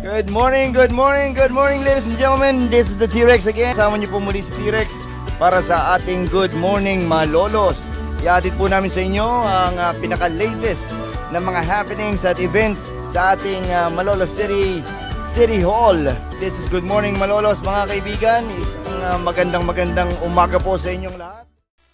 Good morning, good morning, good morning ladies and gentlemen. This is the T-Rex again. Kasama niyo po muli si T-Rex para sa ating Good Morning Malolos. Iatid po namin sa inyo ang pinaka-latest na mga happenings at events sa ating Malolos City Hall. This is Good Morning Malolos mga kaibigan. Isang magandang umaga po sa inyong lahat.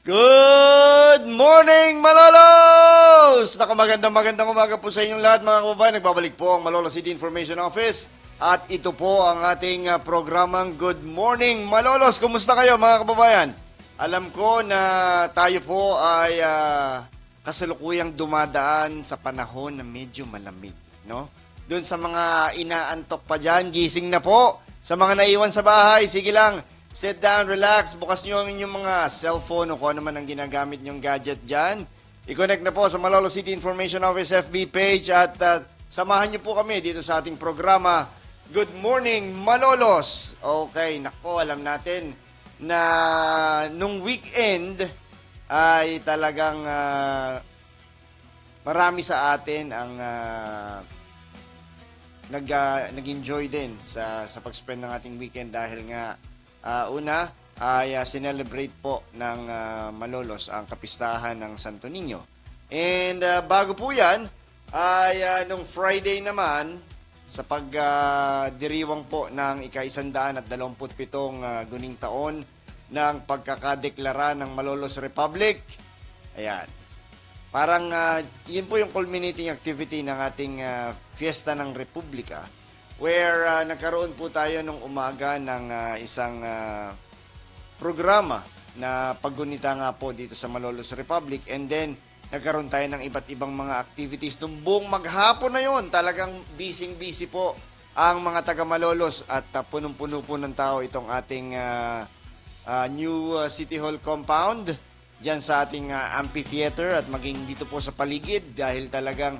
Good morning, Malolos! Magandang umaga po sa inyong lahat mga kababayan. Nagbabalik po ang Malolos City Information Office. At ito po ang ating programang Good Morning, Malolos. Kumusta kayo mga kababayan? Alam ko na tayo po ay kasalukuyang dumadaan sa panahon na medyo malamig, no? Doon sa mga inaantok pa dyan, gising na po. Sa mga naiwan sa bahay, sige lang. Sit down, relax, bukas nyo ang inyong mga cellphone o kung ano man ang ginagamit nyong gadget dyan. I-connect na po sa Malolos City Information Office FB page at samahan nyo po kami dito sa ating programa, Good Morning Malolos. Okay, nako, alam natin na nung weekend ay talagang marami sa atin ang nag-enjoy din sa pag-spend ng ating weekend dahil nga una ay sinelebrate po ng Malolos ang kapistahan ng Santo Niño. And bago po yan, ay nung Friday naman, sa pagdiriwang po ng ika-127 guning taon ng pagkakadeklara ng Malolos Republic. Ayan. Parang yun po yung culminating activity ng ating Fiesta ng Republika, where nagkaroon po tayo nung umaga ng isang programa na paggunita nga po dito sa Malolos Republic, and then nagkaroon tayo ng iba't ibang mga activities nung buong maghapon na yon. Talagang busy po ang mga taga Malolos at punong-puno po ng tao itong ating new City Hall compound dyan sa ating amphitheater at maging dito po sa paligid dahil talagang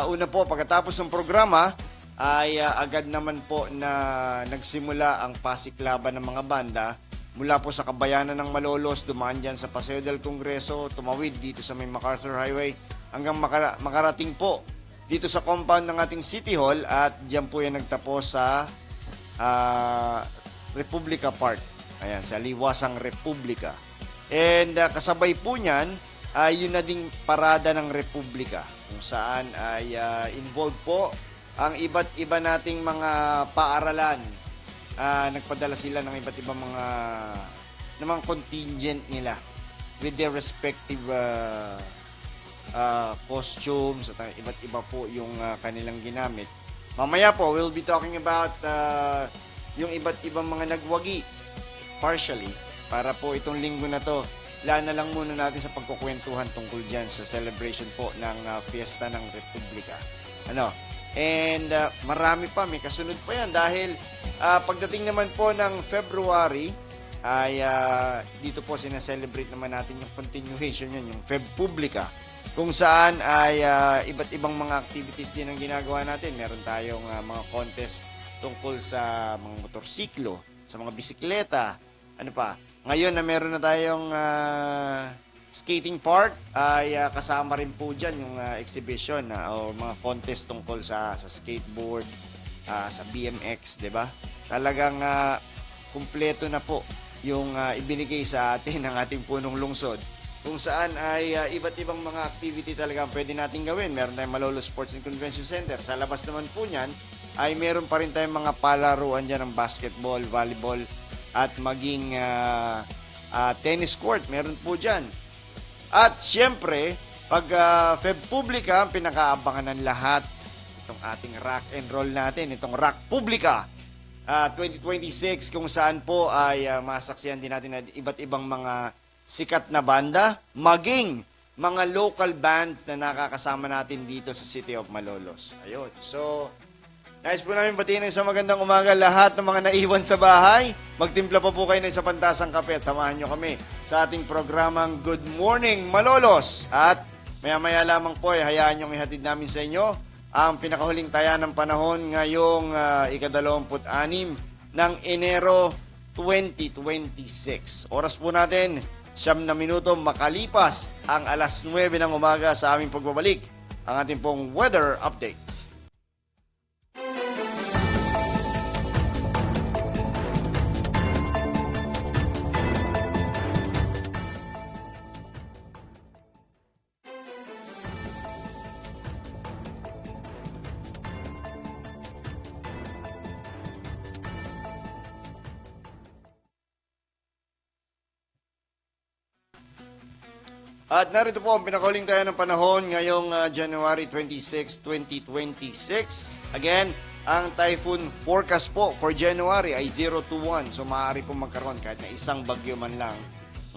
una po pagkatapos ng programa ay agad naman po na nagsimula ang pasiklaban ng mga banda mula po sa kabayanan ng Malolos, dumaan dyan sa Paseo del Congreso, tumawid dito sa may MacArthur Highway hanggang makarating po dito sa compound ng ating City Hall at dyan po yan nagtapos sa Republica Park. Ayan, sa Liwasang Republika. And kasabay po niyan ay yun na ding parada ng Republika kung saan ay involved po ang iba't iba nating mga paaralan. Nagpadala sila ng iba't ibang mga contingent nila with their respective costumes at iba't iba po yung kanilang ginamit. Mamaya po, we'll be talking about yung iba't ibang mga nagwagi partially para po itong linggo na to. Laan na lang muna natin sa pagkukwentuhan tungkol dyan sa celebration po ng Fiesta ng Republika. And marami pa, may kasunod pa yan dahil pagdating naman po ng February ay dito po sinaselebrate naman natin yung continuation yan, yung Feb Publica, kung saan ay iba't ibang mga activities din ang ginagawa natin. Meron tayong mga contest tungkol sa mga motorsiklo, sa mga bisikleta, ano pa. Ngayon na meron na tayong skating park ay kasama rin po dyan yung exhibition o mga contest tungkol sa skateboard, sa BMX, di ba? Talagang kumpleto na po yung ibinigay sa atin ng ating punong lungsod kung saan ay iba't ibang mga activity talaga pwede natin gawin. Meron tayong Malolos Sports and Convention Center. Sa labas naman po niyan ay meron pa rin tayong mga palaruan dyan ng basketball, volleyball at maging tennis court. Meron po dyan. At siyempre, pag Feb Publica, ang pinakaabangan ng lahat, itong ating rock and roll natin, itong Rock Publica 2026, kung saan po ay masaksihan din natin na iba't ibang mga sikat na banda, maging mga local bands na nakakasama natin dito sa City of Malolos. Ayun. So, nais po namin batiin sa magandang umaga lahat ng mga naiwan sa bahay. Magtimpla pa po kayo ng isang pantasang kape at samahan nyo kami sa ating programang Good Morning Malolos. At maya-maya lamang po ay hayaan nyo ihatid namin sa inyo ang pinakahuling taya ng panahon ngayong ika-26 ng Enero 2026. Oras po natin, 9 minuto makalipas ang alas 9 ng umaga sa aming pagbabalik ang ating pong weather update. At narito po ang pinakahuling tayo ng panahon ngayong January 26, 2026. Again, ang typhoon forecast po for January ay 0 to 1. So maaari po magkaroon kahit na isang bagyo man lang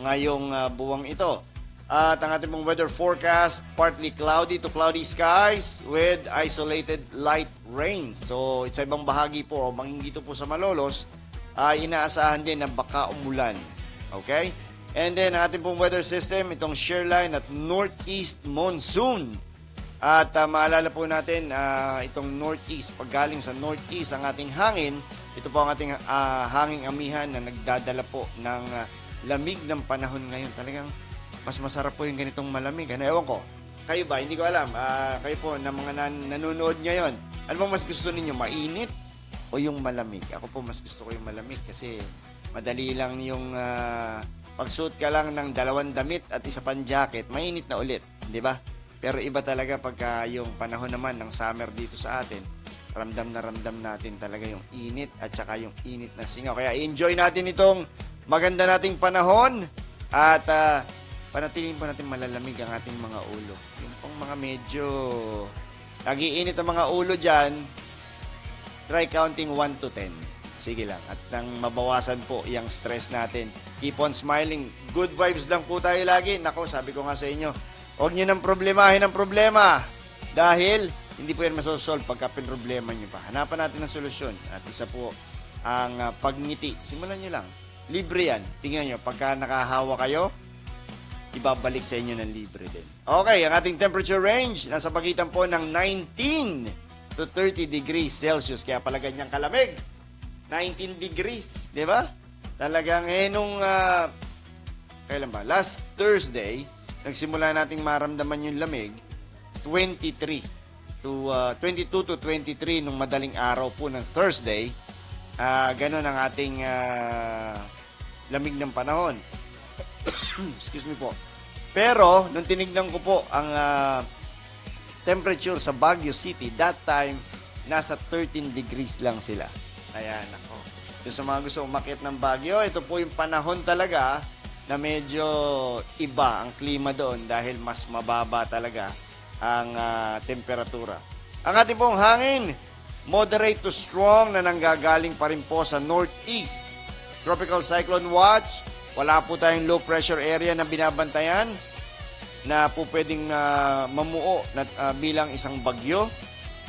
ngayong buwang ito. At ang ating pong weather forecast, partly cloudy to cloudy skies with isolated light rain. So sa ibang bahagi po, manginggito po sa Malolos, inaasahan din na baka umulan. Okay? And then, ang ating pong weather system, itong shear line at northeast monsoon. At maalala po natin, itong northeast, pag galing sa northeast ang ating hangin, ito po ang ating hanging amihan na nagdadala po ng lamig ng panahon ngayon. Talagang mas masarap po yung ganitong malamig. Ewan ko, kayo ba? Hindi ko alam. Kayo po na mga nanonood ngayon, ano bang mas gusto ninyo? Mainit o yung malamig? Ako po mas gusto ko yung malamig kasi madali lang yung pagsuot ka lang ng 2 damit at isa pang jacket, mainit na ulit, di ba? Pero iba talaga pagka yung panahon naman ng summer dito sa atin, ramdam natin talaga yung init at saka yung init na singaw. Kaya enjoy natin itong maganda nating panahon at panatilihin po natin malalamig ang ating mga ulo. Yung pong mga medyo nagiinit ang mga ulo dyan, try counting 1 to 10. Sige lang. At nang mabawasan po yung stress natin. Keep on smiling. Good vibes lang po tayo lagi. Nako, sabi ko nga sa inyo, huwag nyo nang problemahin ang problema. Dahil, hindi po yan masosolve pagka pinroblema nyo pa. Hanapan natin ng solusyon. At isa po, ang pagngiti. Simulan nyo lang. Libre yan. Tingnan nyo, pagka nakahawa kayo, ibabalik sa inyo ng libre din. Okay, ang ating temperature range, nasa pagitan po ng 19 to 30 degrees Celsius. Kaya pala ganyang kalamig. 19 degrees, di ba? Talagang nung kailan ba? Last Thursday, nagsimula nating maramdaman yung lamig, 22 to 23 nung madaling araw po ng Thursday. Ganon ang ating lamig ng panahon. Excuse me po. Pero, nung tinignan ko po ang temperature sa Baguio City, that time, nasa 13 degrees lang sila. Ayan, ako. Yung sa mga gusto umakyat ng Baguio, ito po yung panahon talaga na medyo iba ang klima doon dahil mas mababa talaga ang temperatura. Ang ating pong hangin, moderate to strong na nanggagaling pa rin po sa northeast. Tropical Cyclone Watch, wala po tayong low pressure area na binabantayan na po pwedeng mamuo na, bilang isang bagyo.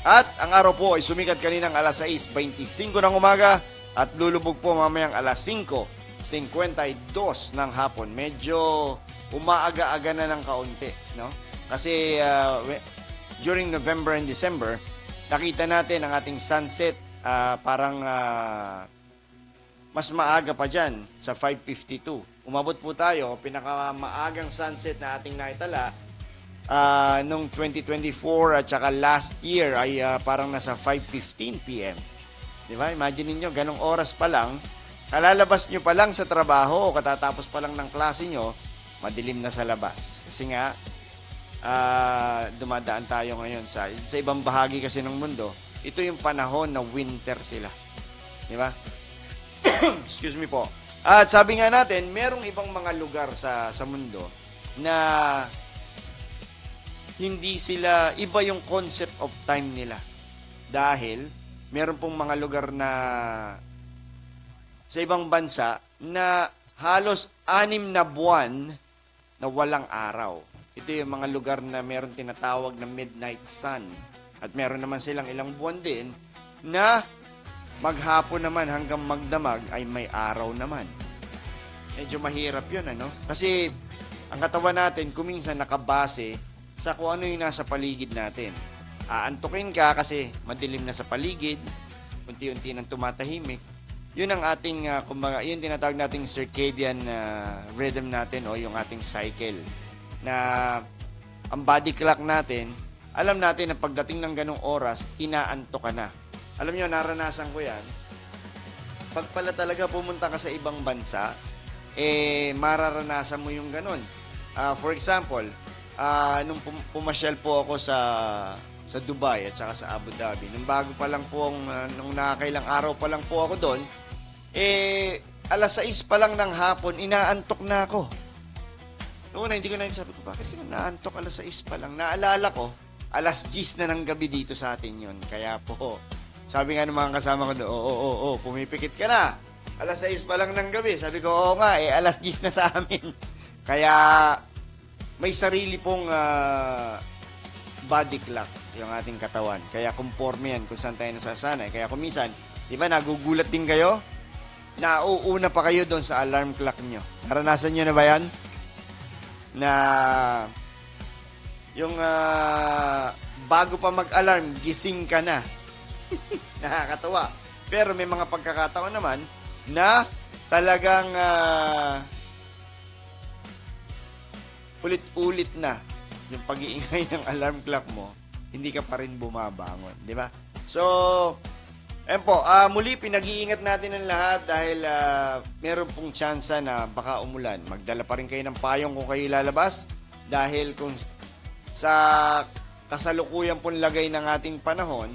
At ang araw po ay sumikat kaninang alas 6:25 ng umaga at lulubog po mamayang alas 5:52 ng hapon. Medyo umaaga-aga na ng kaunti, no? Kasi during November and December, nakita natin ang ating sunset parang mas maaga pa dyan sa 5:52. Umabot po tayo, pinakamaagang sunset na ating naitala nung 2024 at saka last year ay parang nasa 5:15 p.m. Di ba? Imagine niyo ganong oras pa lang, kalalabas nyo pa lang sa trabaho o katatapos pa lang ng klase nyo, madilim na sa labas. Kasi nga, dumadaan tayo ngayon sa ibang bahagi kasi ng mundo, ito yung panahon na winter sila. Di ba? Excuse me po. At sabi nga natin, merong ibang mga lugar sa mundo na hindi sila, iba yung concept of time nila. Dahil, meron pong mga lugar na sa ibang bansa na halos 6 na buwan na walang araw. Ito yung mga lugar na meron tinatawag na midnight sun. At meron naman silang ilang buwan din na maghapon naman hanggang magdamag ay may araw naman. Medyo mahirap yun, ano? Kasi ang katawan natin kuminsan nakabase sa kung ano yung nasa paligid natin. Aantukin ka kasi madilim na sa paligid, unti-unti nang tumatahimik. Yun ang ating, kumbaga, yun tinatawag nating circadian rhythm natin o yung ating cycle. Na ang body clock natin, alam natin na pagdating ng ganong oras, inaantok ka na. Alam nyo, naranasan ko yan. Pag pala talaga pumunta ka sa ibang bansa, mararanasan mo yung ganon. For example, nung pumasyal po ako sa Dubai at saka sa Abu Dhabi, nung bago pa lang po, nung nakakailang araw pa lang po ako doon, alas 6 pa lang ng hapon, inaantok na ako. Noong una, hindi ko na sabi ko, bakit ko naantok 6:00 pa lang? Naalala ko, 10:00 na ng gabi dito sa atin yon. Kaya po, sabi nga ng mga kasama ko doon, oo, pumipikit ka na. 6:00 pa lang ng gabi. Sabi ko, oo nga, 10:00 na sa amin. Kaya, may sarili pong body clock yung ating katawan. Kaya conforme yan kung saan tayo nasasanay. Kaya kung minsan, di ba, nagugulat din kayo? Nauuna pa kayo doon sa alarm clock nyo. Naranasan nyo na ba yan? Na yung bago pa mag-alarm, gising ka na. Nakakatawa. Pero may mga pagkakataon naman na talagang ulit-ulit na yung pag-iingay ng alarm clock mo, hindi ka pa rin bumabangon, di ba? So, ayun po, muli pinag-iingat natin ang lahat dahil meron pong tsansa na baka umulan. Magdala pa rin kayo ng payong kung kayo lalabas dahil kung sa kasalukuyan pong lagay ng ating panahon,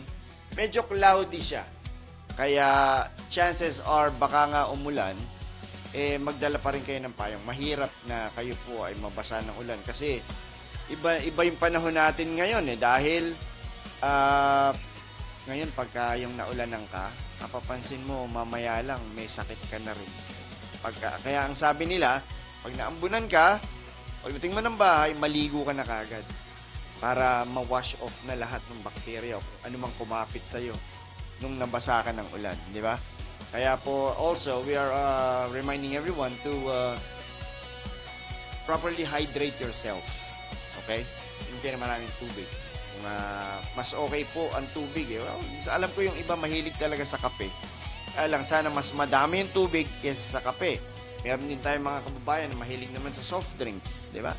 medyo cloudy siya. Kaya chances are baka nga umulan, magdala pa rin kayo ng payong. Mahirap na kayo po ay mabasa ng ulan kasi iba yung panahon natin ngayon dahil ngayon pagka yung naulanan ka, mapapansin mo mamaya lang may sakit ka na rin. Kaya ang sabi nila, pag naambunan ka, pagdating mo ng bahay, maligo ka na kagad para ma-wash off na lahat ng bakterya o anumang kumapit sa'yo nung nabasa ka ng ulan, di ba? Kaya po also, we are reminding everyone to properly hydrate yourself. Okay? Yung kayo na maraming tubig. Kung mas okay po ang tubig. Well, alam ko yung iba mahilig talaga sa kape. Kaya lang, sana mas madami yung tubig kaysa sa kape. Meron din tayong mga kababayan na mahilig naman sa soft drinks. Di ba?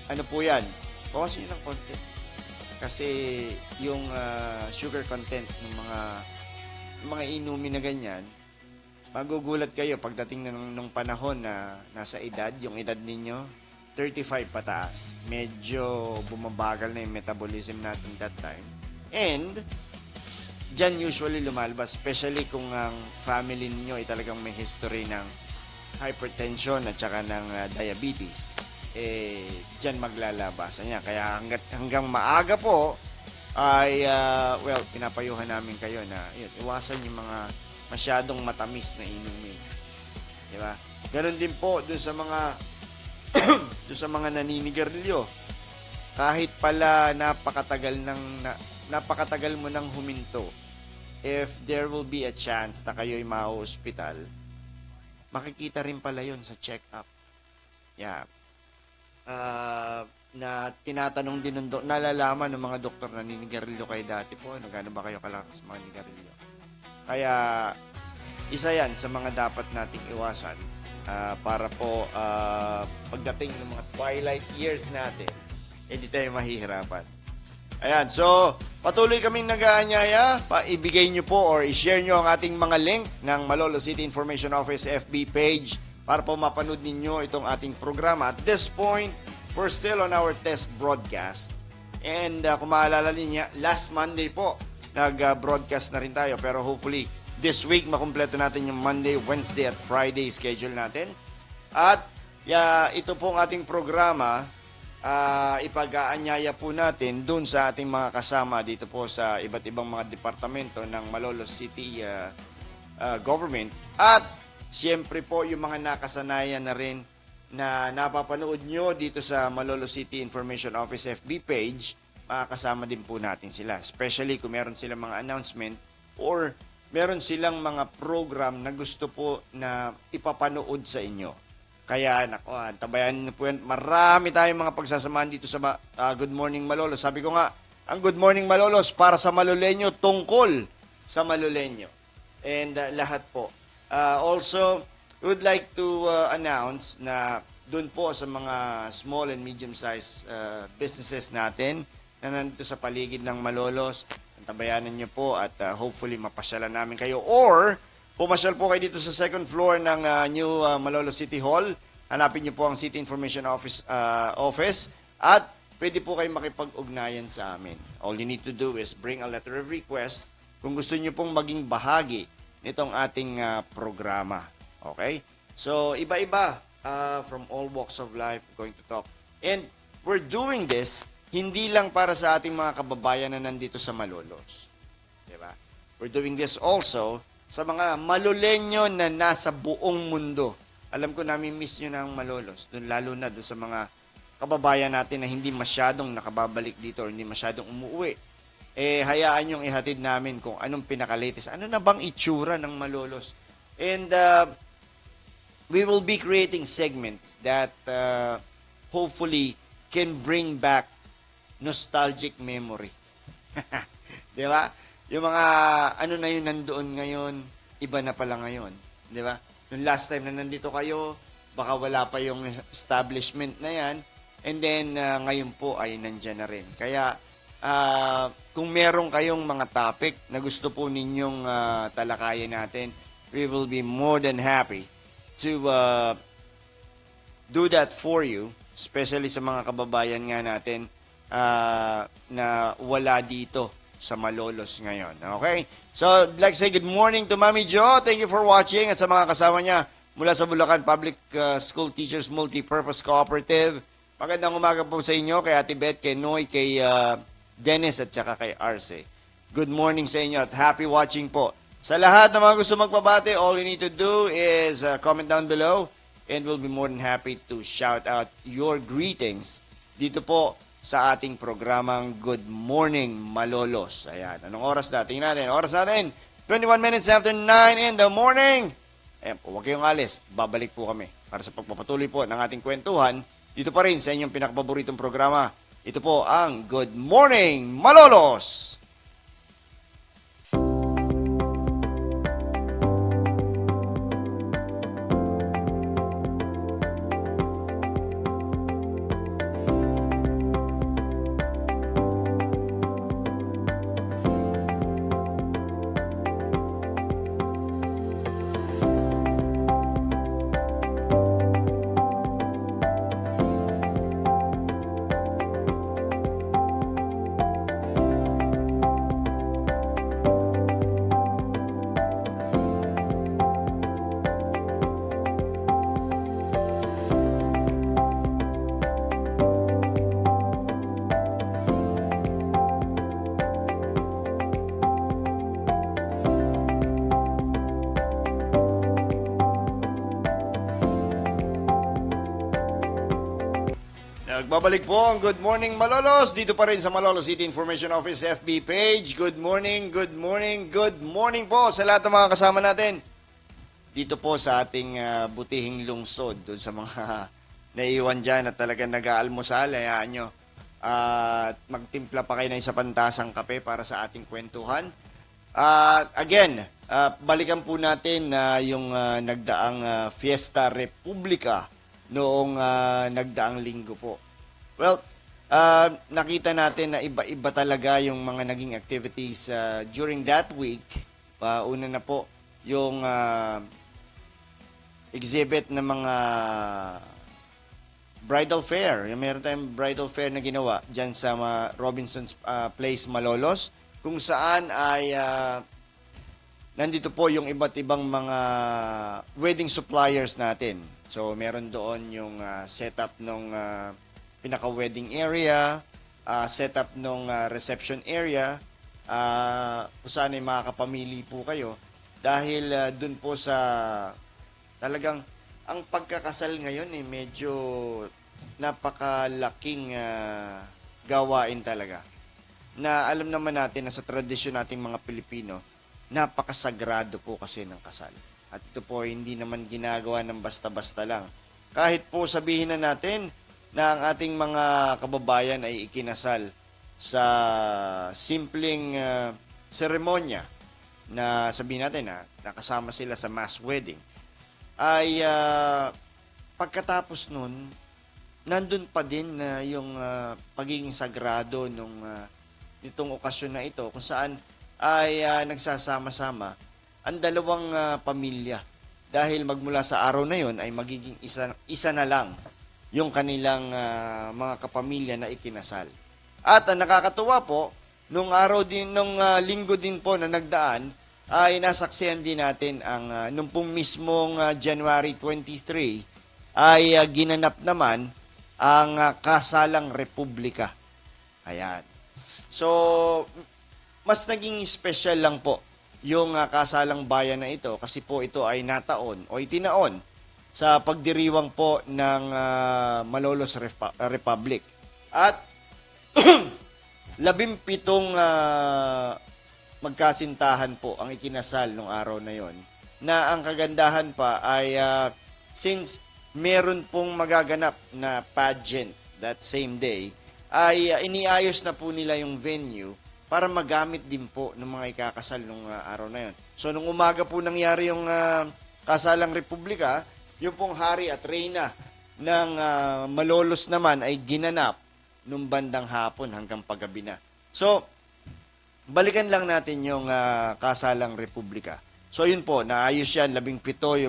Ano po yan? Bawasin yun ng konti. Kasi yung sugar content ng mga inumin na ganyan, magugulat kayo pagdating ng panahon na nasa edad, yung edad ninyo, 35 pataas. Medyo bumabagal na yung metabolism natin that time. And, dyan usually lumalabas, especially kung ang family niyo ay talagang may history ng hypertension at saka ng diabetes. Dyan maglalabas. Kaya hanggang maaga po, ay, pinapayuhan namin kayo na iwasan yung mga masyadong matamis na inumin. Diba? Ganon din po dun sa mga dun sa mga naninigarilyo. Kahit pala napakatagal mo nang huminto, if there will be a chance na kayo'y ma-hospital, makikita rin pala yun sa check-up. Yeah. Na tinatanong din ng nalalaman ng mga doktor na ninigarilyo kayo dati po, gaano ba kayo kalakas sa mga nigarilyo. Kaya, isa yan sa mga dapat nating iwasan para po pagdating ng mga twilight years natin, hindi tayo mahihirapan. Ayan, so, patuloy kaming nag-aanyaya, ibigay nyo po or i-share nyo ang ating mga link ng Malolos City Information Office FB page para po mapanood ninyo itong ating programa. At this point, we're still on our test broadcast. And kung maalala niya, last Monday po, nag-broadcast na rin tayo. Pero hopefully, this week, makumpleto natin yung Monday, Wednesday at Friday schedule natin. At ito pong ating programa, ipag-aanyaya po natin dun sa ating mga kasama dito po sa iba't ibang mga departamento ng Malolos City government. At siyempre po yung mga nakasanayan na rin na napapanood nyo dito sa Malolos City Information Office FB page, makakasama din po natin sila. Especially kung meron silang mga announcement or meron silang mga program na gusto po na ipapanood sa inyo. Kaya, tabayan po yan. Marami tayong mga pagsasamahan dito sa Good Morning Malolos. Sabi ko nga, ang Good Morning Malolos para sa Malolenyo, tungkol sa Malolenyo. And lahat po. Also, we would like to announce na doon po sa mga small and medium-sized businesses natin na nandito sa paligid ng Malolos, tabayanan nyo po at hopefully mapasyalan namin kayo. Or, pumasyal po kayo dito sa second floor ng new Malolos City Hall. Hanapin nyo po ang City Information Office at pwede po kayo makipag-ugnayan sa amin. All you need to do is bring a letter of request kung gusto nyo pong maging bahagi nitong ating programa. Okay? So, iba-iba from all walks of life, going to talk. And we're doing this hindi lang para sa ating mga kababayan na nandito sa Malolos. Diba? We're doing this also sa mga Malolenyo na nasa buong mundo. Alam ko nami-miss nyo ng Malolos, lalo na doon sa mga kababayan natin na hindi masyadong nakababalik dito or hindi masyadong umuwi. Hayaan yung ihatid namin kung anong pinaka-latest. Ano na bang itsura ng Malolos? And we will be creating segments that hopefully can bring back nostalgic memory. Di ba? Yung mga ano na yun nandoon ngayon, iba na pala ngayon. Di ba? Yung last time na nandito kayo, baka wala pa yung establishment na yan. And then, ngayon po ay nandyan na rin. Kaya, kung meron kayong mga topic na gusto po ninyong talakayin natin, we will be more than happy to do that for you, especially sa mga kababayan nga natin na wala dito sa Malolos ngayon. Okay? So, I'd like to say good morning to Mami Jo. Thank you for watching. At sa mga kasama niya mula sa Bulacan Public School Teachers Multipurpose Cooperative. Magandang umaga po sa inyo, kay Ate Beth, kay Noy, kay Dennis, at saka kay Arce. Good morning sa inyo at happy watching po. Sa lahat ng mga gusto magpabati, all you need to do is comment down below and we'll be more than happy to shout out your greetings dito po sa ating programang Good Morning Malolos. Ayan, anong oras na? Tingnan natin. Oras natin, 21 minutes after 9 in the morning. Ayan po, huwag kayong alis. Babalik po kami para sa pagpapatuloy po ng ating kwentuhan dito pa rin sa inyong pinakapaboritong programa. Ito po ang Good Morning Malolos! Nagbabalik po ang Good Morning Malolos dito pa rin sa Malolos City Information Office FB page. Good morning, good morning, good morning po sa lahat ng mga kasama natin dito po sa ating butihing lungsod, doon sa mga naiiwan dyan at talagang nag-aalmusal. Hayaan nyo at magtimpla pa kayo ng isa pantasang kape para sa ating kwentuhan. Again, balikan po natin yung nagdaang Fiesta Republica noong nagdaang linggo po. Well, nakita natin na iba-iba talaga yung mga naging activities during that week. Una na po yung exhibit ng mga bridal fair. Meron tayong bridal fair na ginawa dyan sa Robinson's Place, Malolos, kung saan ay nandito po yung iba't ibang mga wedding suppliers natin. So, meron doon yung setup ng pinaka-wedding area, setup ng reception area, kung saan ay makakapamili po kayo. Dahil doon po sa talagang ang pagkakasal ngayon medyo napakalaking gawain talaga. Na alam naman natin na sa tradisyon nating mga Pilipino, napakasagrado po kasi ng kasal. At ito po hindi naman ginagawa ng basta-basta lang. Kahit po sabihin na natin na ang ating mga kababayan ay ikinasal sa simpleng seremonya na sabihin natin na nakasama sila sa mass wedding, ay pagkatapos nun, nandun pa din yung pagiging sagrado nitong okasyon na ito kung saan ay nagsasama-sama ang dalawang pamilya. Dahil magmula sa araw na yon ay magiging isa na lang yung kanilang mga kapamilya na ikinasal. At ang nakakatuwa po, nung linggo din po na nagdaan, ay nasaksihan din natin ang nung pong mismong January 23 ay ginanap naman ang Kasalang Republika. Ayan. So, mas naging special lang po yung kasalang bayan na ito kasi po ito ay nataon o itinaon sa pagdiriwang po ng Malolos Republic. At 17 magkasintahan po ang ikinasal nung araw na yon. Na ang kagandahan pa ay since meron pong magaganap na pageant that same day, ay iniayos na po nila yung venue para magamit din po ng mga ikakasal nung araw na yon. So nung umaga po nangyari yung Kasalang Republika, yung pong hari at reyna ng Malolos naman ay ginanap nung bandang hapon hanggang paggabi na. So, balikan lang natin yung Kasalang Republika. So, yun po, naayos yan, 17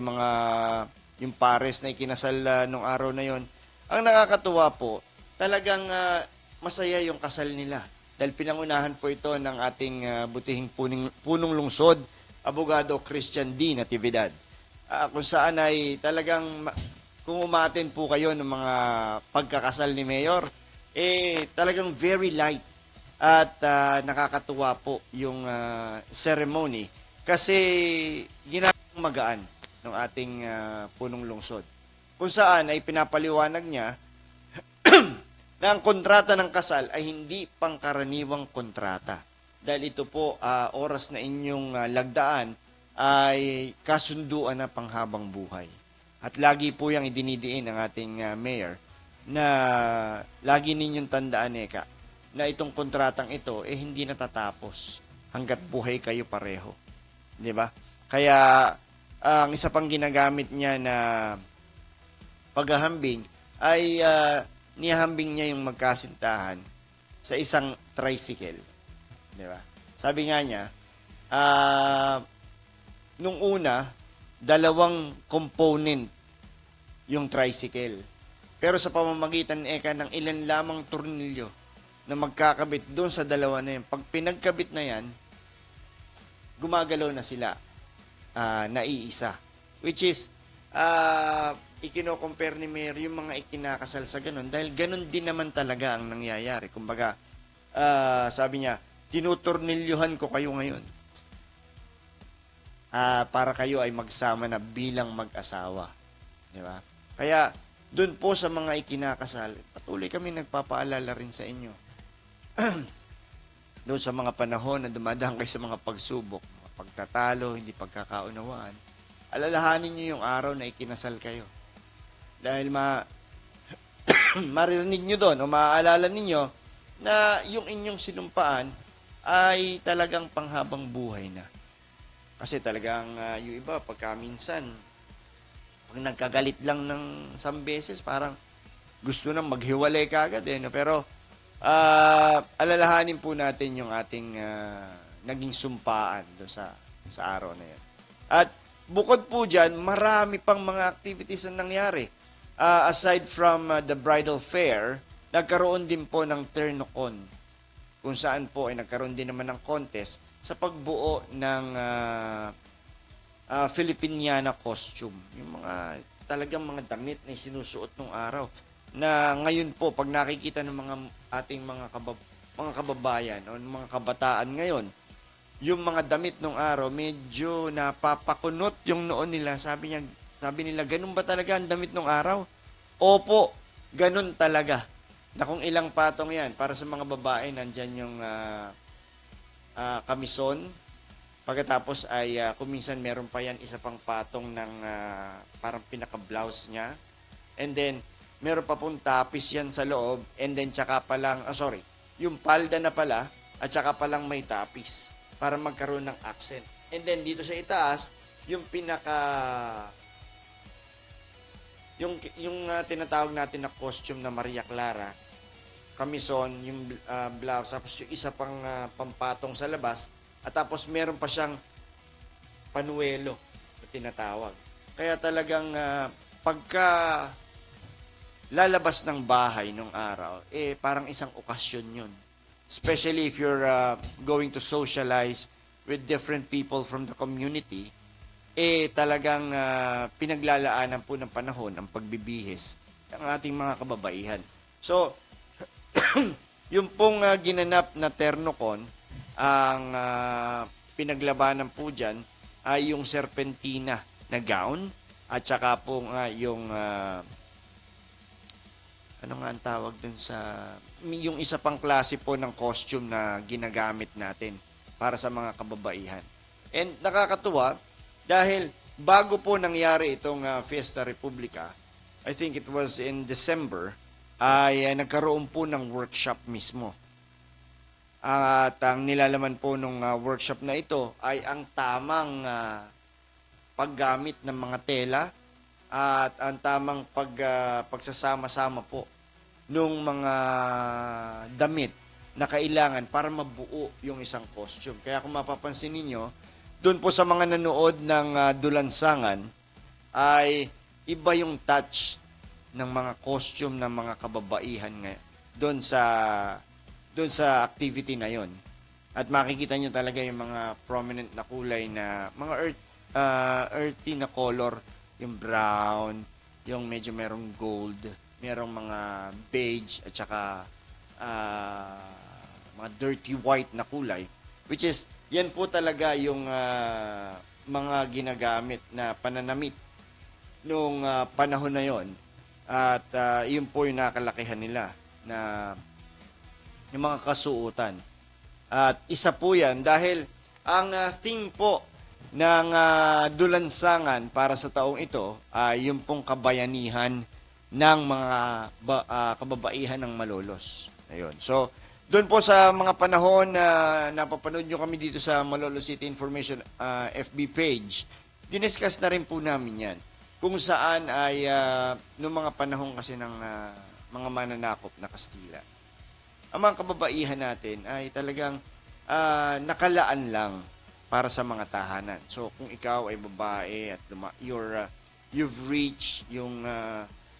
yung pares na ikinasal nung araw na yon. Ang nakakatuwa po, talagang masaya yung kasal nila. Dahil pinangunahan po ito ng ating butihing punong lungsod, Abogado Christian D. Natividad. Kung saan ay talagang, kung umaten po kayo ng mga pagkakasal ni Mayor, talagang very light at nakakatuwa po yung ceremony kasi ginawang magaan ng ating punong lungsod. Kung saan ay pinapaliwanag niya na ang kontrata ng kasal ay hindi pangkaraniwang kontrata. Dahil ito po, oras na inyong lagdaan ay kasunduan na panghabang buhay. At lagi po yung idinidiin ng ating mayor na lagi ninyong tandaan, Eka, na itong kontratang ito hindi natatapos hanggat buhay kayo pareho. Di ba? Kaya ang isa pang ginagamit niya na paghahambing ay nihambing niya yung magkasintahan sa isang tricycle. Di ba? Sabi nga niya, nung una, 2 component yung tricycle. Pero sa pamamagitan ng ilan lamang tornilyo na magkakabit doon sa 2 na yan, pag pinagkabit na yan, gumagalaw na sila, naiisa. Which is, ikino-compare ni Mayor yung mga ikinakasal sa ganun dahil ganun din naman talaga ang nangyayari. Kumbaga, sabi niya, tinutornilyuhan ko kayo ngayon para kayo ay magsama na bilang mag-asawa. Di ba? Kaya, doon po sa mga ikinakasal, patuloy kami nagpapaalala rin sa inyo. Doon sa mga panahon na dumadaan kayo sa mga pagsubok, mga pagtatalo, hindi pagkakaunawaan, alalahanin niyo yung araw na ikinasal kayo. Dahil maririnig niyo doon o maaalala ninyo na yung inyong sinumpaan ay talagang panghabang buhay na. Kasi talagang yung iba, pagka minsan, pag nagkagalit lang ng isang beses, parang gusto nang maghiwalay kagad. No? Pero alalahanin po natin yung ating naging sumpaan doon sa araw na yun. At bukod po dyan, marami pang mga activities na nangyari. Aside from the bridal fair, nagkaroon din po ng Turnocon, kung saan po ay nagkaroon din naman ng contest sa pagbuo ng Filipiniana costume. Yung mga talagang mga damit na sinusuot nung araw. Na ngayon po, pag nakikita ng mga ating mga kababayan o mga kabataan ngayon, yung mga damit nung araw, medyo napapakunot yung noon nila. Sabi nila, ganun ba talaga ang damit nung araw? Opo, ganun talaga. Na kung ilang patong yan, para sa mga babae, nandyan yung kamison. Pagkatapos ay kuminsan meron pa yan isa pang patong ng parang pinaka-blouse niya. And then, meron pa pong tapis yan sa loob. And then, tsaka pa lang, yung palda na pala, at tsaka pa lang may tapis para magkaroon ng accent. And then, dito sa itaas, yung tinatawag natin na costume na Maria Clara, kamison, yung blouse, tapos yung isa pang pampatong sa labas, at tapos meron pa siyang panuelo na tinatawag. Kaya talagang pagka lalabas ng bahay nung araw, parang isang okasyon yun. Especially if you're going to socialize with different people from the community, talagang pinaglalaanan po ng panahon ang pagbibihis ng ating mga kababaihan. So, yung pong ginanap na Ternocon, ang pinaglabanan po dyan ay yung serpentina na gown at saka po yung ano nga ang tawag dun sa yung isa pang klase po ng costume na ginagamit natin para sa mga kababaihan. And nakakatuwa dahil bago po nangyari itong Fiesta Republica, I think it was in December, ay nagkaroon po ng workshop mismo. At ang nilalaman po ng workshop na ito ay ang tamang paggamit ng mga tela at ang tamang pagsasama-sama po nung mga damit na kailangan para mabuo yung isang costume. Kaya kung mapapansin ninyo, doon po sa mga nanood ng Dulansangan ay iba yung touch ng mga costume ng mga kababaihan doon sa activity na yon. At makikita nyo talaga yung mga prominent na kulay na mga earthy na color, yung brown, yung medyo merong gold, merong mga beige at saka mga dirty white na kulay, which is yan po talaga yung mga ginagamit na pananamit nung panahon na yon. At yun po yung nakalakihan nila na yung mga kasuotan. At isa po yan dahil ang theme po ng Dulansangan para sa taong ito ay yung pong kabayanihan ng mga kababaihan ng Malolos. Ayun. So, doon po sa mga panahon na napapanood nyo kami dito sa Malolos City Information FB page, diniscuss na rin po namin yan. Kung saan ay noong mga panahon kasi ng mga mananakop na Kastila. Ang mga kababaihan natin ay talagang nakalaan lang para sa mga tahanan. So, kung ikaw ay babae at you've reached yung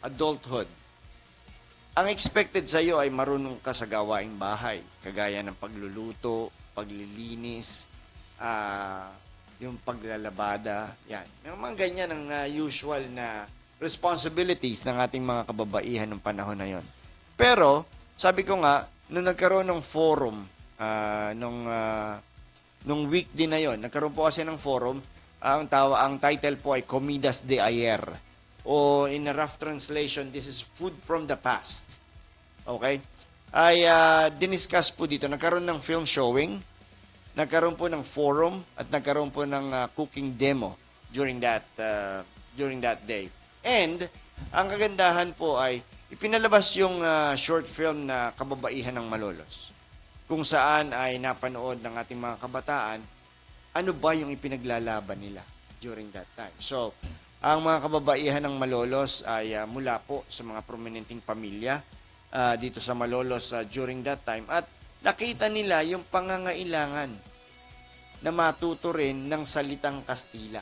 adulthood, ang expected sa iyo ay marunong ka sa gawaing bahay, kagaya ng pagluluto, paglilinis, yung paglalabada, yan. Yung mga ganyan ang usual na responsibilities ng ating mga kababaihan ng panahon na yon. Pero, sabi ko nga, nung nagkaroon ng forum, nung week din na yon, nagkaroon po kasi ng forum, ang title po ay Comidas de Ayer. O in a rough translation, this is food from the past. Okay? Ay diniscuss po dito, nagkaroon ng film showing, nagkaroon po ng forum at nagkaroon po ng cooking demo during that day. And ang kagandahan po ay ipinalabas yung short film na Kababaihan ng Malolos, kung saan ay napanood ng ating mga kabataan ano ba yung ipinaglalaban nila during that time. So, ang mga kababaihan ng Malolos ay mula po sa mga prominenteng pamilya dito sa Malolos during that time, at nakita nila yung pangangailangan na matuto rin ng salitang Kastila.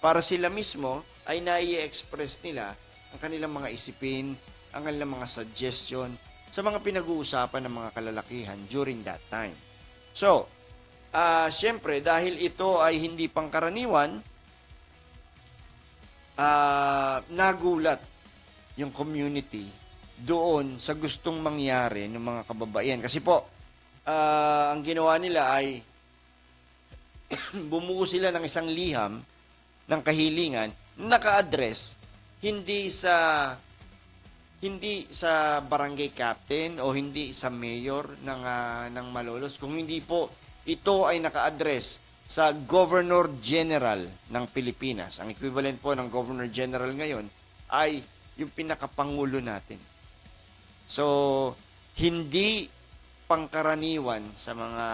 Para sila mismo ay nai-express nila ang kanilang mga isipin, ang kanilang mga suggestion sa mga pinag-uusapan ng mga kalalakihan during that time. So, syempre, dahil ito ay hindi pangkaraniwan, nagulat yung community doon sa gustong mangyari ng mga kababaihan. Kasi po, ang ginawa nila ay bumuo sila ng isang liham ng kahilingan na naka-address hindi sa barangay captain o hindi sa mayor ng Malolos, kung hindi po ito ay naka-address sa Governor General ng Pilipinas. Ang equivalent po ng Governor General ngayon ay yung pinakapangulo natin. So, hindi pangkaraniwan sa mga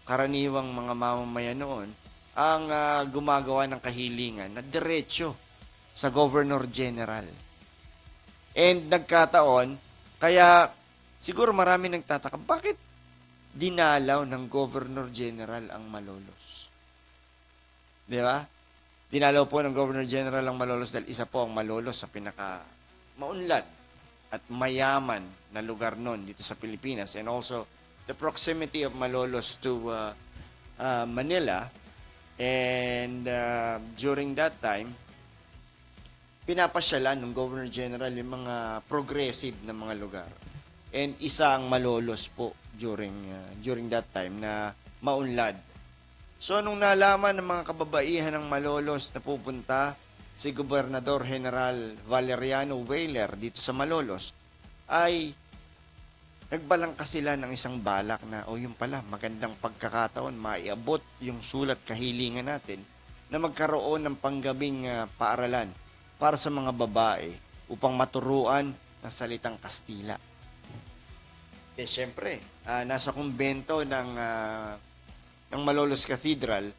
karaniwang mga mamamayan noon ang gumagawa ng kahilingan na diretso sa Governor General. And nagkataon, kaya siguro marami nagtataka, bakit dinalaw ng Governor General ang Malolos? Di ba? Dinalaw po ng Governor General ang Malolos dahil isa po ang Malolos sa pinaka maunlad at mayaman na lugar noon dito sa Pilipinas, and also the proximity of Malolos to Manila And during that time, pinapasyalan ng Governor General yung mga progressive na mga lugar. And isa ang Malolos po during that time na maunlad. So nung nalaman ng mga kababaihan ng Malolos na pupunta si Gobernador General Valeriano Weyler dito sa Malolos, ay nagbalangkas sila ng isang balak na, yung pala, magandang pagkakataon, maiabot yung sulat kahilingan natin na magkaroon ng panggabing paaralan para sa mga babae upang maturuan ng salitang Kastila. Siyempre, nasa kumbento ng Malolos Cathedral,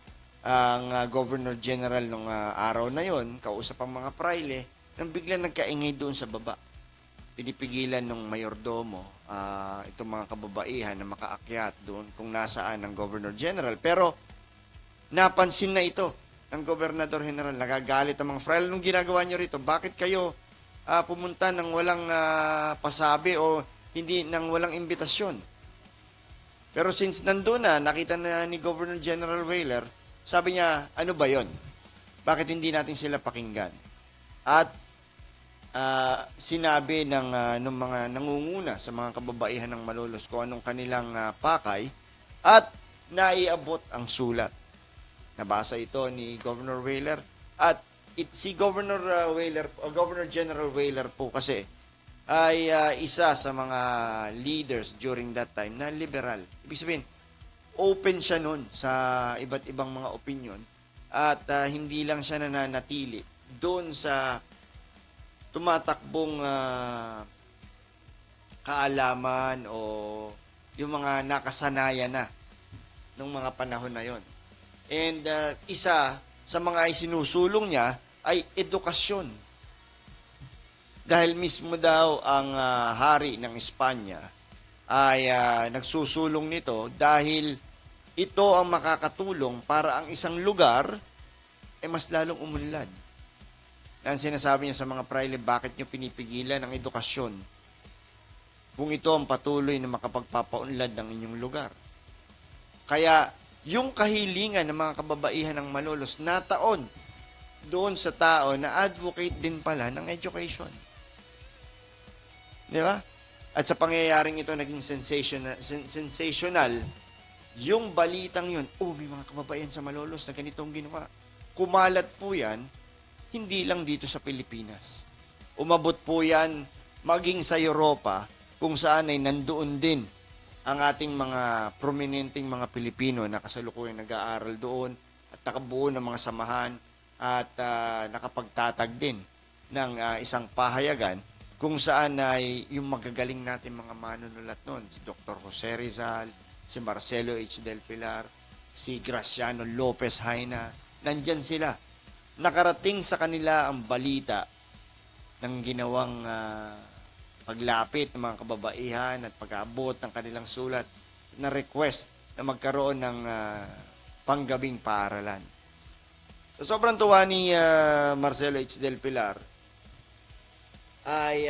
ang Governor General nung araw na yon, kausap ang mga praile, nang biglang nagkaingay doon sa baba. Pinipigilan ng mayordomo itong mga kababaihan na makaakyat doon kung nasaan ang Governor General. Pero napansin na ito ng Gobernador General. Nagagalit ang mga fraile. Nung ginagawa nyo rito, bakit kayo pumunta ng walang pasabi o hindi ng walang imbitasyon? Pero since nandun na, nakita na ni Governor General Weyler, sabi niya, ano ba yon? Bakit hindi natin sila pakinggan? At sinabi ng mga nangunguna sa mga kababaihan ng Malolos kung anong kanilang pakay at naiabot ang sulat. Nabasa ito ni Governor Weyler at si Governor General Weyler po kasi ay isa sa mga leaders during that time na liberal. Ibig sabihin, open siya nun sa iba't ibang mga opinion at hindi lang siya nananatili doon sa tumatakbong kaalaman o yung mga nakasanayan na nung mga panahon na yon. And isa sa mga isinusulong niya ay edukasyon. Dahil mismo daw ang hari ng Espanya ay nagsusulong nito dahil ito ang makakatulong para ang isang lugar ay mas lalong umunlad. Ang sinasabi niya sa mga praile, bakit niyo pinipigilan ang edukasyon kung ito ang patuloy na makapagpapaunlad ng inyong lugar? Kaya yung kahilingan ng mga kababaihan ng Malolos nataon doon sa tao na advocate din pala ng education. Di ba? At sa pangyayaring ito naging sensational yung balitang yun, may mga kababaihan sa Malolos na ganitong ginawa. Kumalat po yan, hindi lang dito sa Pilipinas. Umabot po yan maging sa Europa kung saan ay nandoon din ang ating mga prominenteng mga Pilipino na kasalukuyang nag-aaral doon at nakabuo ng mga samahan at nakapagtatag din ng isang pahayagan kung saan ay yung magagaling natin mga manunulat noon, si Dr. Jose Rizal, si Marcelo H. Del Pilar, si Graciano Lopez Haina, nandyan sila. Nakarating sa kanila ang balita ng ginawang paglapit ng mga kababaihan at pag-aabot ng kanilang sulat na request na magkaroon ng panggabing paaralan. So, sobrang tuwa ni Marcelo H. Del Pilar ay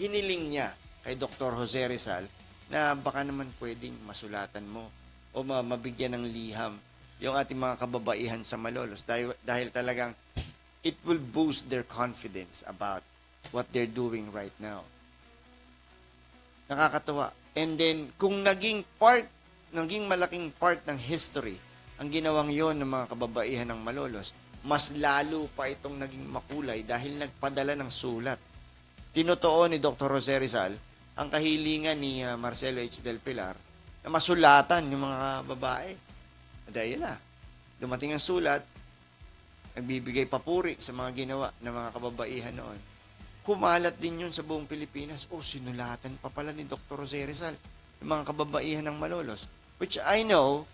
hiniling niya kay Dr. Jose Rizal na baka naman pwedeng masulatan mo o mabigyan ng liham yung ating mga kababaihan sa Malolos dahil talagang it will boost their confidence about what they're doing right now. Nakakatuwa. And then, kung naging malaking part ng history ang ginawang yon ng mga kababaihan ng Malolos, mas lalo pa itong naging makulay dahil nagpadala ng sulat. Tinutuon ni Dr. Jose Rizal ang kahilingan ni Marcelo H. Del Pilar na masulatan yung mga babae. Dahil na, dumating ang sulat, nagbibigay papuri sa mga ginawa ng mga kababaihan noon. Kumalat din yun sa buong Pilipinas. Sinulatan pa pala ni Dr. Jose Rizal yung mga kababaihan ng Malolos. Which I know,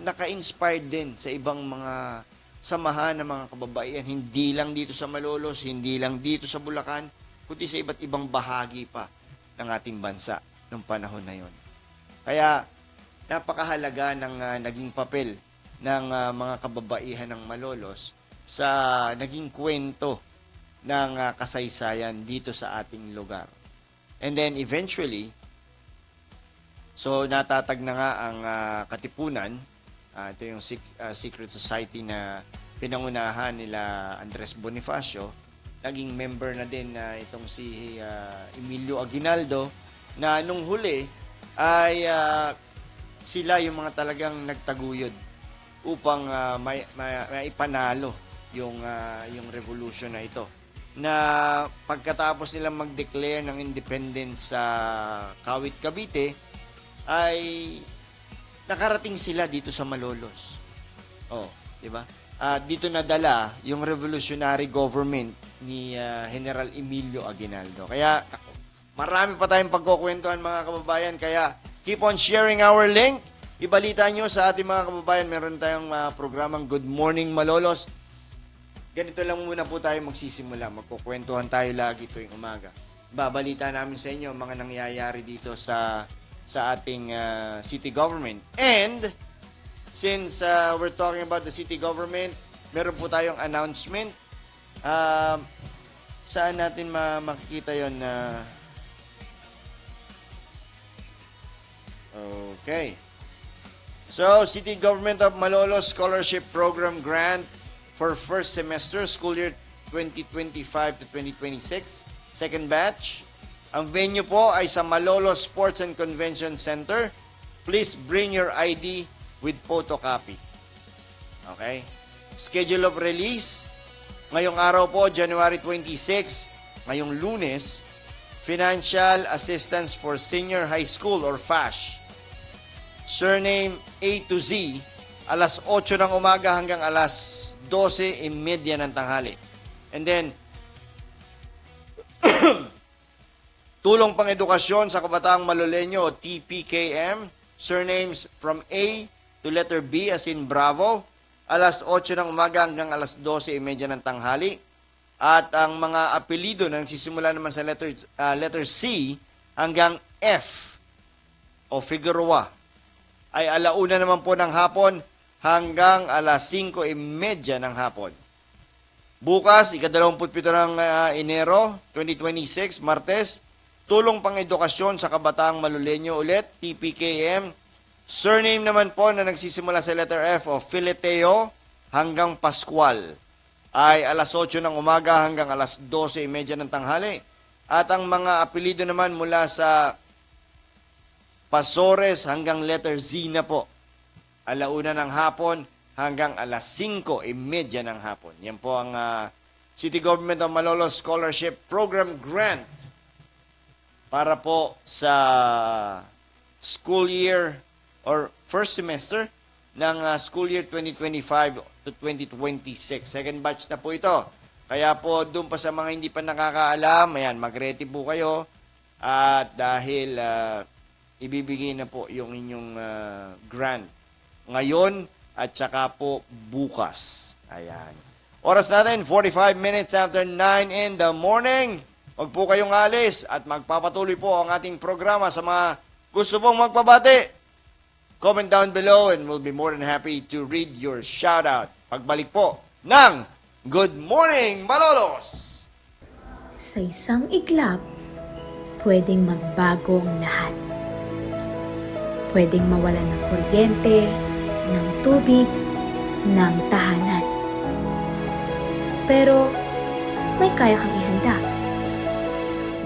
naka-inspired din sa ibang mga samahan ng mga kababaihan. Hindi lang dito sa Malolos, hindi lang dito sa Bulacan, kundi sa iba't ibang bahagi pa ng ating bansa noong panahon na yon. Kaya, napakahalaga ng naging papel ng mga kababaihan ng Malolos sa naging kwento ng kasaysayan dito sa ating lugar. And then eventually, so natatag na nga ang Katipunan Ito yung secret society na pinangunahan nila Andres Bonifacio. Naging member na din itong si Emilio Aguinaldo na nung huli ay sila yung mga talagang nagtaguyod upang maipanalo yung revolution na ito. Na pagkatapos nilang mag-declare ng independence sa Kawit, Cavite, ay nakarating sila dito sa Malolos. Oh, di ba? Dito nadala yung revolutionary government ni General Emilio Aguinaldo. Kaya marami pa tayong pagkukwentuhan mga kababayan. Kaya keep on sharing our link. Ibalita nyo sa ating mga kababayan. Meron tayong programang Good Morning Malolos. Ganito lang muna po tayo magsisimula. Magkukwentuhan tayo lagi tuwing umaga. Babalita namin sa inyo mga nangyayari dito sa ating city government. And since we're talking about the city government, meron po tayong announcement. Saan natin makikita yon na okay. So, City Government of Malolos Scholarship Program Grant for first semester, school year 2025 to 2026, second batch. Ang venue po ay sa Malolos Sports and Convention Center. Please bring your ID with photocopy. Okay? Schedule of release. Ngayong araw po, January 26, ngayong Lunes, Financial Assistance for Senior High School or FASH. Surname A to Z, alas 8 ng umaga hanggang alas 12:30 ng tanghali. And then, tulong pang edukasyon sa Kabataang Maloleño o TPKM, surnames from A to letter B as in Bravo, alas 8 ng umaga hanggang alas 12:30 ng tanghali. At ang mga apelido na nagsisimula naman sa letter C hanggang F o Figueroa ay alauna naman po ng hapon hanggang alas 5:30 ng hapon. Bukas, ika-27 ng Enero 2026, Martes, tulong pang edukasyon sa Kabataang Maloleño ulit, TPKM. Surname naman po na nagsisimula sa letter F o Fileteo hanggang Pascual ay alas 8 ng umaga hanggang alas 12:30 ng tanghali. At ang mga apelido naman mula sa Pasores hanggang letter Z na po, alauna ng hapon hanggang alas 5:30 ng hapon. Yan po ang City Government of Malolos Scholarship Program Grant para po sa school year or first semester ng school year 2025 to 2026. Second batch na po ito. Kaya po doon pa sa mga hindi pa nakakaalam, ayan, mag-ready po kayo at dahil ibibigay na po yung inyong grant ngayon at saka po bukas. Ayan. Oras natin, 45 minutes after 9 in the morning. Huwag po kayong alis at magpapatuloy po ang ating programa sa mga gusto pong magpabati. Comment down below and we'll be more than happy to read your shoutout. Pagbalik po ng Good Morning Malolos! Sa isang iglap, pwedeng magbago ang lahat. Pwedeng mawalan ng kuryente, ng tubig, ng tahanan. Pero may kaya kang ihanda.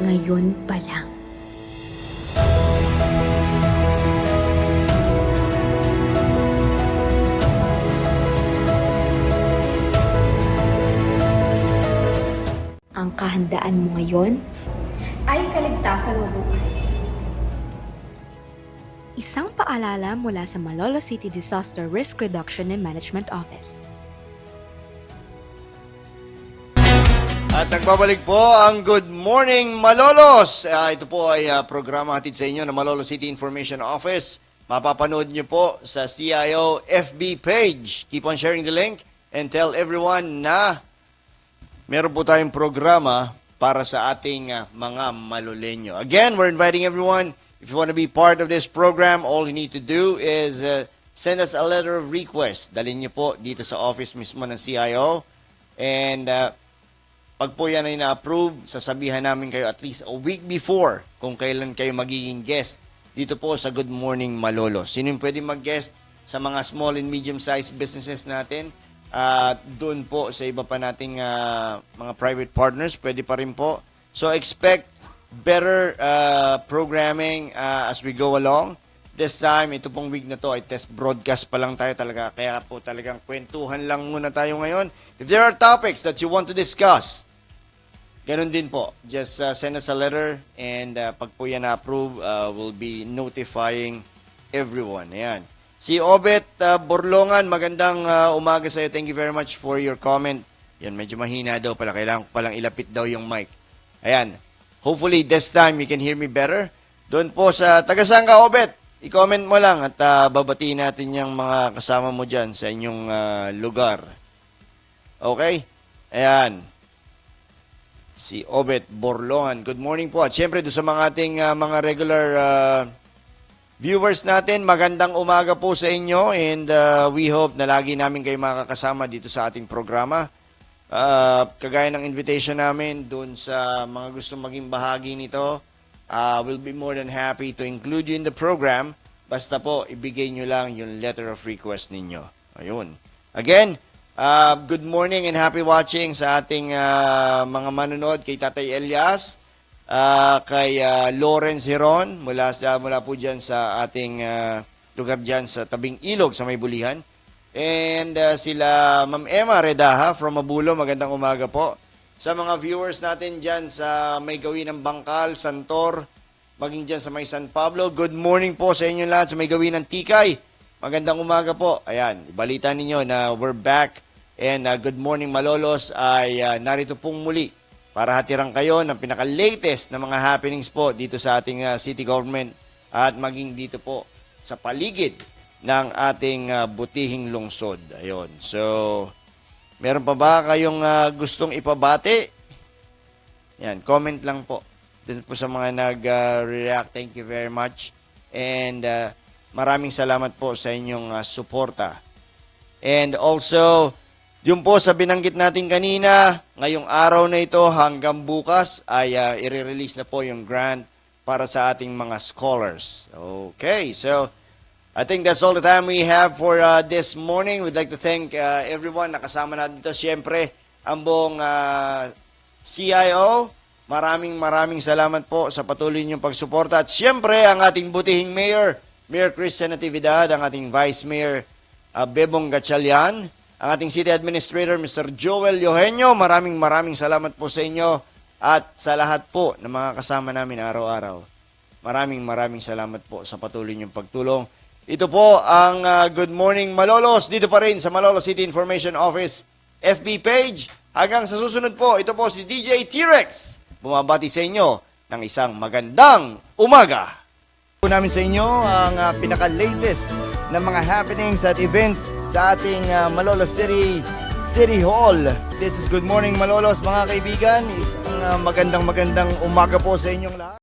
Ngayon pa lang. Ang kahandaan mo ngayon ay kaligtasan mo bukas. isang paalala mula sa Malolos City Disaster Risk Reduction and Management Office. At nagbabalik po ang Good Morning Malolos. Ito po ay programa hatid sa inyo ng Malolos City Information Office. Mapapanood nyo po sa CIO FB page. Keep on sharing the link and tell everyone na meron po tayong programa para sa ating mga Maloleño. Again, we're inviting everyone. If you want to be part of this program, all you need to do is send us a letter of request. Dalhin nyo po dito sa office mismo ng CIO. And pag po yan ay na-approve, sasabihan namin kayo at least a week before kung kailan kayo magiging guest dito po sa Good Morning Malolos. Sino yung pwede mag-guest? sa mga small and medium-sized businesses natin. Doon po sa iba pa nating mga private partners, pwede pa rin po. So expect better programming as we go along. This time, ito pong week na to ay test broadcast pa lang tayo talaga. Kaya po talagang kwentuhan lang muna tayo ngayon. If there are topics that you want to discuss, ganun din po. Just send us a letter and pag po yan na-approve, we'll be notifying everyone. Ayan. Si Obet Borlongan, magandang umaga sa'yo. Thank you very much for your comment. Yan, medyo mahina daw pala. Kailangan ko palang ilapit daw yung mic. Ayan. Hopefully, this time, you can hear me better. Doon po sa taga-saan ka, Obet? I-comment mo lang at babatiin natin yung mga kasama mo dyan sa inyong lugar. Okay? Ayan. Si Obet Borlongan. Good morning po. At syempre, doon sa mga ating mga regular viewers natin, magandang umaga po sa inyo and we hope na lagi namin kayo makakasama dito sa ating programa. Kagaya ng invitation namin doon sa mga gustong maging bahagi nito, we'll be more than happy to include you in the program. Basta po, ibigay nyo lang yung letter of request ninyo. Ayun. Again, good morning and happy watching sa ating mga manonood kay Tatay Elias, kay Lawrence Heron, mula po dyan sa ating lugar dyan sa Tabing Ilog sa May Bulihan. And sila Ma'am Emma Redaha from Mabulo, magandang umaga po. Sa mga viewers natin dyan sa May Gawin ng Bangkal, Santor, maging dyan sa May San Pablo, good morning po sa inyo lahat sa May Gawin ng Tikay. Magandang umaga po. Ayan, balita ninyo na we're back and good morning Malolos ay narito pong muli para hatiran kayo ng pinaka-latest na mga happenings po dito sa ating city government at maging dito po sa paligid ng ating butihing lungsod. Ayun. So, meron pa ba kayong gustong ipabati? Yan, comment lang po. Dun po sa mga nag-react, thank you very much. And maraming salamat po sa inyong suporta. And also, yung po sa binanggit natin kanina, ngayong araw na ito hanggang bukas ay i-release na po yung grant para sa ating mga scholars. Okay, so I think that's all the time we have for this morning. We'd like to thank everyone na kasama natin dito. Siyempre, ang buong CIO, maraming salamat po sa patuloy niyong pagsuporta. At siyempre, ang ating butihing Mayor, Mayor Christian Natividad, ang ating Vice Mayor, Bebong Gatchalian, ang ating City Administrator, Mr. Joel Eugenio, maraming salamat po sa inyo at sa lahat po ng mga kasama namin araw-araw. Maraming salamat po sa patuloy niyong pagtulong. Ito po ang Good Morning Malolos, dito pa rin sa Malolos City Information Office FB page. Hanggang sa susunod po, ito po si DJ T-Rex. Bumabati sa inyo ng isang magandang umaga. Po namin sa inyo ang pinaka-latest na mga happenings at events sa ating Malolos City Hall. This is Good Morning Malolos mga kaibigan. Isang magandang umaga po sa inyong lahat.